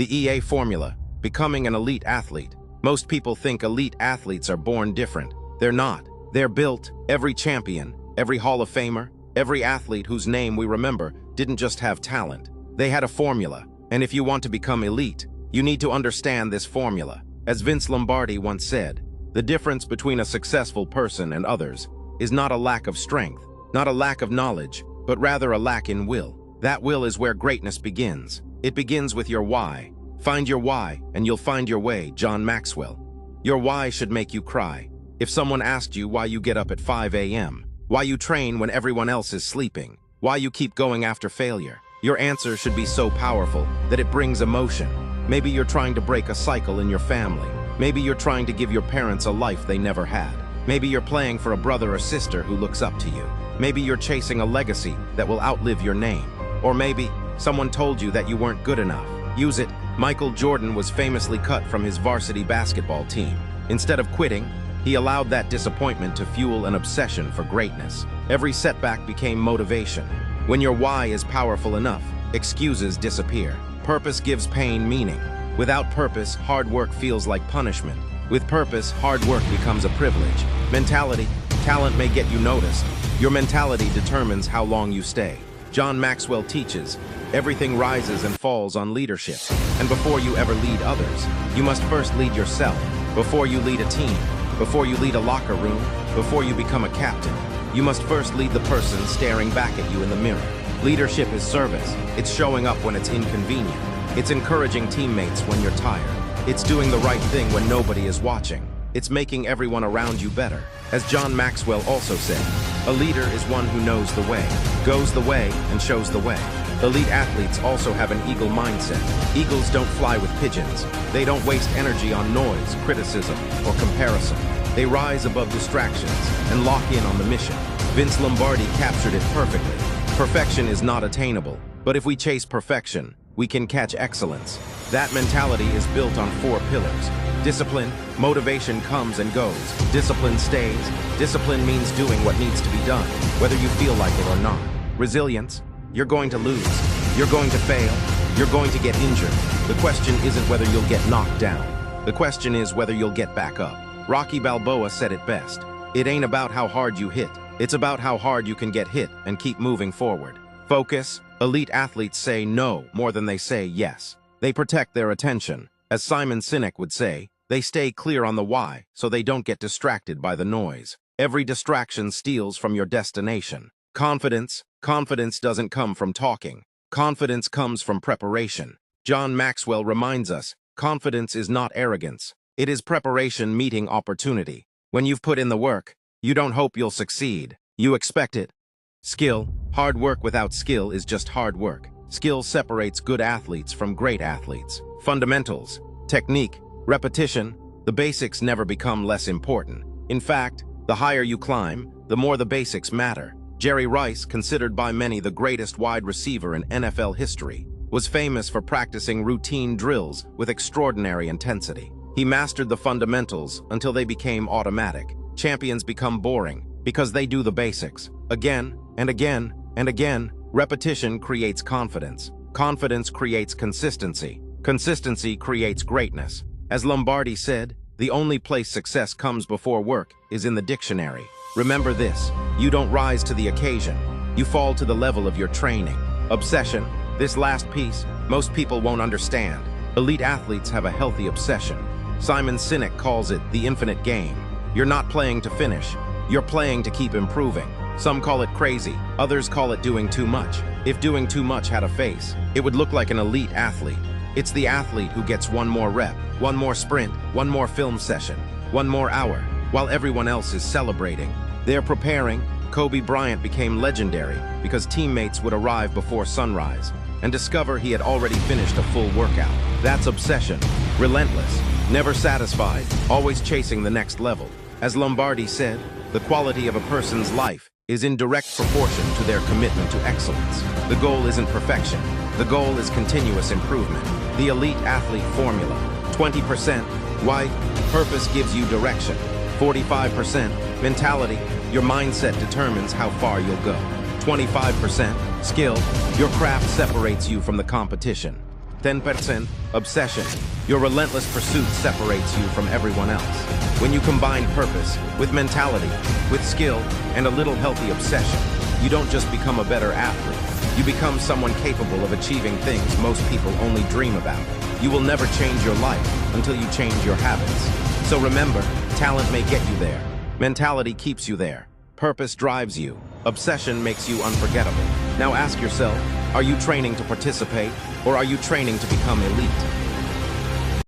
The EA formula, becoming an elite athlete. Most people think elite athletes are born different. They're not. They're built. Every champion, every Hall of Famer, every athlete whose name we remember didn't just have talent. They had a formula. And if you want to become elite, you need to understand this formula. As Vince Lombardi once said, the difference between a successful person and others is not a lack of strength, not a lack of knowledge, but rather a lack in will. That will is where greatness begins. It begins with your why. Find your why, and you'll find your way, John Maxwell. Your why should make you cry. If someone asked you why you get up at 5 a.m., why you train when everyone else is sleeping, why you keep going after failure, your answer should be so powerful that it brings emotion. Maybe you're trying to break a cycle in your family. Maybe you're trying to give your parents a life they never had. Maybe you're playing for a brother or sister who looks up to you. Maybe you're chasing a legacy that will outlive your name. Or maybe someone told you that you weren't good enough. Use it. Michael Jordan was famously cut from his varsity basketball team. Instead of quitting, he allowed that disappointment to fuel an obsession for greatness. Every setback became motivation. When your why is powerful enough, excuses disappear. Purpose gives pain meaning. Without purpose, hard work feels like punishment. With purpose, hard work becomes a privilege. Mentality, talent may get you noticed. Your mentality determines how long you stay. John Maxwell teaches, everything rises and falls on leadership. And before you ever lead others, you must first lead yourself. Before you lead a team, before you lead a locker room, before you become a captain, you must first lead the person staring back at you in the mirror. Leadership is service. It's showing up when it's inconvenient. It's encouraging teammates when you're tired. It's doing the right thing when nobody is watching. It's making everyone around you better. As John Maxwell also said, a leader is one who knows the way, goes the way, and shows the way. Elite athletes also have an eagle mindset. Eagles don't fly with pigeons. They don't waste energy on noise, criticism, or comparison. They rise above distractions and lock in on the mission. Vince Lombardi captured it perfectly. Perfection is not attainable, but if we chase perfection, we can catch excellence. That mentality is built on 4 pillars. Discipline, motivation comes and goes. Discipline stays. Discipline means doing what needs to be done, whether you feel like it or not. Resilience, you're going to lose. You're going to fail. You're going to get injured. The question isn't whether you'll get knocked down. The question is whether you'll get back up. Rocky Balboa said it best. It ain't about how hard you hit. It's about how hard you can get hit and keep moving forward. Focus. Elite athletes say no more than they say yes. They protect their attention. As Simon Sinek would say, they stay clear on the why so they don't get distracted by the noise. Every distraction steals from your destination. Confidence. Confidence doesn't come from talking. Confidence comes from preparation. John Maxwell reminds us, confidence is not arrogance. It is preparation meeting opportunity. When you've put in the work, you don't hope you'll succeed. You expect it. Skill. Hard work without skill is just hard work. Skill separates good athletes from great athletes. Fundamentals, technique, repetition, the basics never become less important. In fact, the higher you climb, the more the basics matter. Jerry Rice, considered by many the greatest wide receiver in NFL history, was famous for practicing routine drills with extraordinary intensity. He mastered the fundamentals until they became automatic. Champions become boring because they do the basics. Again and again and again, repetition creates confidence. Confidence creates consistency. Consistency creates greatness. As Lombardi said, the only place success comes before work is in the dictionary. Remember this, you don't rise to the occasion. You fall to the level of your training. Obsession, this last piece, most people won't understand. Elite athletes have a healthy obsession. Simon Sinek calls it the infinite game. You're not playing to finish. You're playing to keep improving. Some call it crazy. Others call it doing too much. If doing too much had a face, it would look like an elite athlete. It's the athlete who gets one more rep, one more sprint, one more film session, one more hour, while everyone else is celebrating. They're preparing. Kobe Bryant became legendary because teammates would arrive before sunrise and discover he had already finished a full workout. That's obsession. Relentless. Never satisfied. Always chasing the next level. As Lombardi said, the quality of a person's life is in direct proportion to their commitment to excellence. The goal isn't perfection. The goal is continuous improvement. The elite athlete formula. 20% why? Purpose gives you direction. 45% mentality. Your mindset determines how far you'll go. 25% skill. Your craft separates you from the competition. 10%, obsession. Your relentless pursuit separates you from everyone else. When you combine purpose with mentality, with skill, and a little healthy obsession, you don't just become a better athlete. You become someone capable of achieving things most people only dream about. You will never change your life until you change your habits. So remember, talent may get you there. Mentality keeps you there. Purpose drives you. Obsession makes you unforgettable. Now ask yourself, are you training to participate, or are you training to become elite?